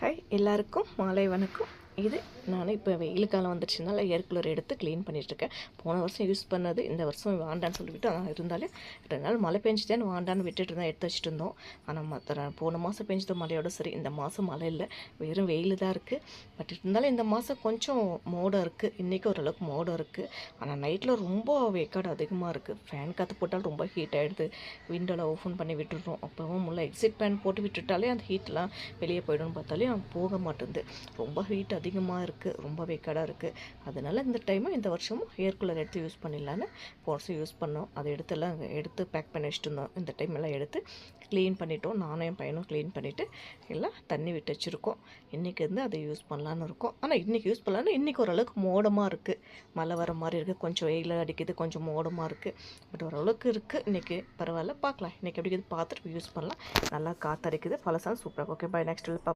Hi எல்லாருக்கும் மாலை வணக்கம். இது நான் இப்போ வெயில் காலம் வந்துடுச்சுனால ஏர் கூலர் எடுத்து க்ளீன் பண்ணிகிட்ருக்கேன். போன வருஷம் யூஸ் பண்ணது இந்த வருஷம் வேண்டான்னு சொல்லிவிட்டு ஆனால் இருந்தாலே 2 நாள் மழை பெஞ்சுதேன்னு வேண்டான்னு விட்டுட்டு இருந்தால் எடுத்து வச்சுட்டு இருந்தோம். ஆனால் போன மாதம் பெஞ்சது மழையோட சரி, இந்த மாதம் மழை இல்லை, வெறும் வெயில் தான் இருக்குது. பட் இருந்தாலும் இந்த மாதம் கொஞ்சம் மோடம் இருக்குது. இன்றைக்கி ஓரளவுக்கு மோடம் இருக்குது. ஆனால் நைட்டில் ரொம்ப வேக்காடு அதிகமாக இருக்குது. ஃபேன் காற்று போட்டால் ரொம்ப ஹீட் ஆகிடுது. விண்டோவில் ஓப்பன் பண்ணி விட்டுடுறோம். அப்போவும் முள்ள எக்ஸிட் ஃபேன் போட்டு விட்டுட்டாலே அந்த ஹீட்லாம் வெளியே போய்டும்னு பார்த்தாலே போக மாட்டேங்குது. ரொம்ப ஹீட் அதிகமாக இருக்குது, ரொம்ப வேக்காடாக இருக்குது. அதனால் இந்த டைமும் இந்த வருஷமும் ஏர் கூலர் எடுத்து யூஸ் பண்ணிடலான்னு போர்ஸும் யூஸ் பண்ணோம். அதை எடுத்து பேக் பண்ணி வச்சுட்டு இருந்தோம். இந்த டைம் எல்லாம் எடுத்து க்ளீன் பண்ணிட்டோம். நானும் என் பையனும் க்ளீன் பண்ணிவிட்டு எல்லாம் தண்ணி விட்டு வச்சுருக்கோம். இன்றைக்கி வந்து அதை யூஸ் பண்ணலான்னு இருக்கோம். ஆனால் இன்றைக்கி யூஸ் பண்ணலான்னு இன்றைக்கி ஓரளவுக்கு மோடமாக இருக்குது. மழை வர மாதிரி இருக்குது, கொஞ்சம் வெயில் அடிக்குது, கொஞ்சம் மோடமாக இருக்குது. பட் ஓரளவுக்கு இருக்குது. இன்றைக்கி பரவாயில்ல, பார்க்கலாம் இன்றைக்கி எப்படி இருக்குது பார்த்துட்டு யூஸ் பண்ணலாம். நல்லா காற்றடிக்குது, பழசாலும் சூப்பராக. Okay, by. நெக்ஸ்ட்